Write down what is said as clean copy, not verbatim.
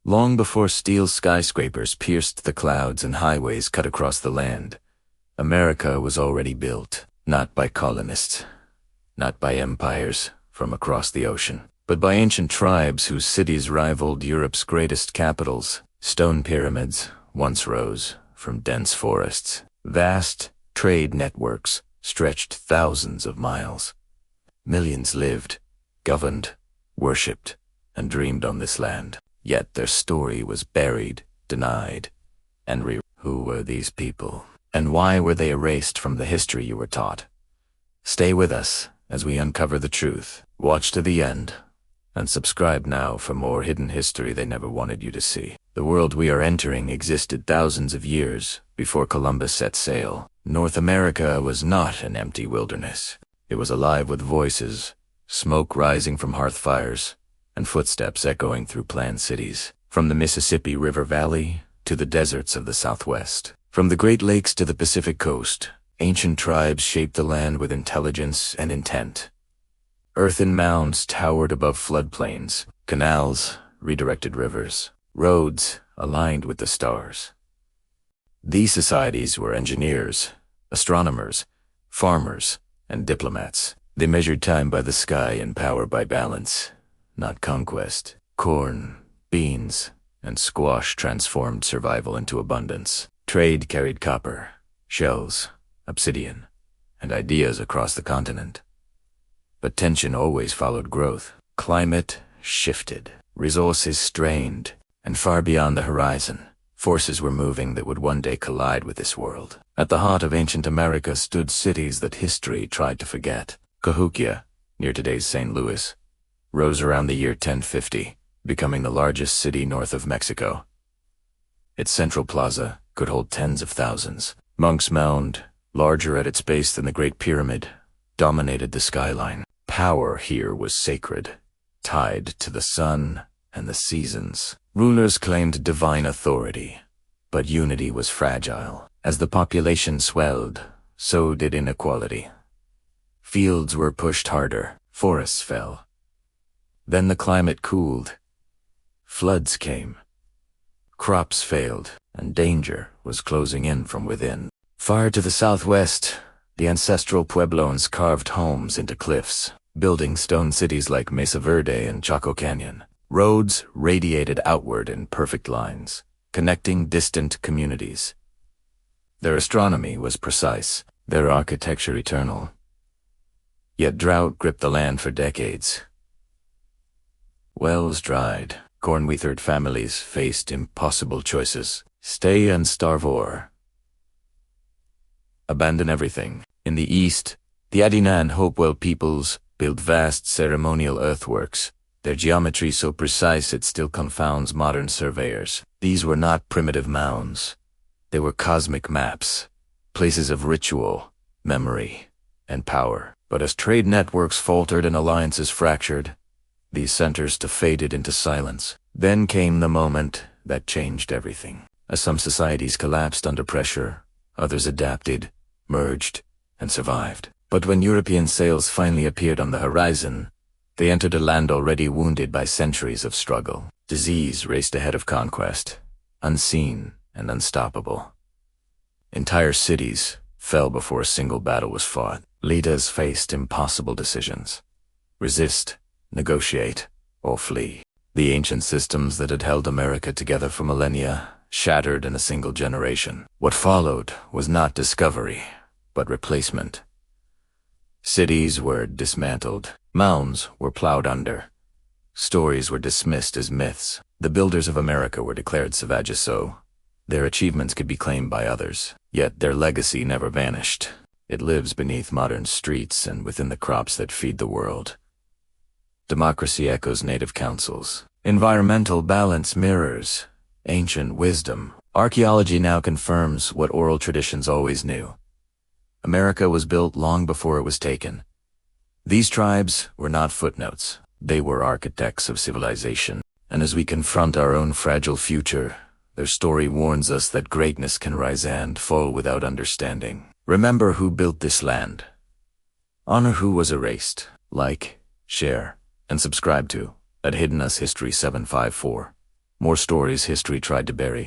Long before steel skyscrapers pierced the clouds and highways cut across the land, America was already built, not by colonists, not by empires from across the ocean, but by ancient tribes whose cities rivaled Europe's greatest capitals. Stone pyramids once rose from dense forests. Vast trade networks stretched thousands of miles. Millions lived, governed, worshipped, and dreamed on this land. Yet their story was buried, denied, and Who were these people? And why were they erased from the history you were taught? Stay with us as we uncover the truth. Watch to the end, and subscribe now for more hidden history they never wanted you to see. The world we are entering existed thousands of years before Columbus set sail. North America was not an empty wilderness. It was alive with voices, smoke rising from hearth fires, and footsteps echoing through planned cities. From the Mississippi River Valley to the deserts of the Southwest. From the Great Lakes to the Pacific Coast, ancient tribes shaped the land with intelligence and intent. Earthen mounds towered above floodplains, canals redirected rivers, roads aligned with the stars. These societies were engineers, astronomers, farmers, and diplomats. They measured time by the sky and power by balance, not conquest. Corn, beans, and squash transformed survival into abundance. Trade carried copper, shells, obsidian, and ideas across the continent. But tension always followed growth. Climate shifted, resources strained, and far beyond the horizon, forces were moving that would one day collide with this world. At the heart of ancient America stood cities that history tried to forget. Cahokia, near today's St. Louis, rose around the year 1050, becoming the largest city north of Mexico. Its central plaza could hold tens of thousands. Monk's Mound, larger at its base than the Great Pyramid, dominated the skyline. Power here was sacred, tied to the sun and the seasons. Rulers claimed divine authority, but unity was fragile. As the population swelled, so did inequality. Fields were pushed harder, forests fell. Then the climate cooled. Floods came. Crops failed, and danger was closing in from within. Far to the southwest, the ancestral Puebloans carved homes into cliffs, building stone cities like Mesa Verde and Chaco Canyon. Roads radiated outward in perfect lines, connecting distant communities. Their astronomy was precise, their architecture eternal. Yet drought gripped the land for decades. Wells dried, corn-withered families faced impossible choices. Stay and starve or abandon everything. In the east, the Adina and Hopewell peoples built vast ceremonial earthworks, their geometry so precise it still confounds modern surveyors. These were not primitive mounds. They were cosmic maps, places of ritual, memory, and power. But as trade networks faltered and alliances fractured, these centers faded into silence. Then came the moment that changed everything. As some societies collapsed under pressure, others adapted, merged, and survived. But when European sails finally appeared on the horizon, they entered a land already wounded by centuries of struggle. Disease raced ahead of conquest, unseen and unstoppable. Entire cities fell before a single battle was fought. Leaders faced impossible decisions: resist, negotiate, or flee. The ancient systems that had held America together for millennia shattered in a single generation. What followed was not discovery, but replacement. Cities were dismantled, mounds were plowed under, stories were dismissed as myths. The builders of America were declared savagesso. Their achievements could be claimed by others, yet their legacy never vanished. It lives beneath modern streets and within the crops that feed the world. Democracy echoes native councils. Environmental balance mirrors ancient wisdom. Archaeology now confirms what oral traditions always knew. America was built long before it was taken. These tribes were not footnotes. They were architects of civilization. And as we confront our own fragile future, their story warns us that greatness can rise and fall without understanding. Remember who built this land. Honor who was erased. Like, share, and subscribe to at Hidden Us History 754. More stories history tried to bury.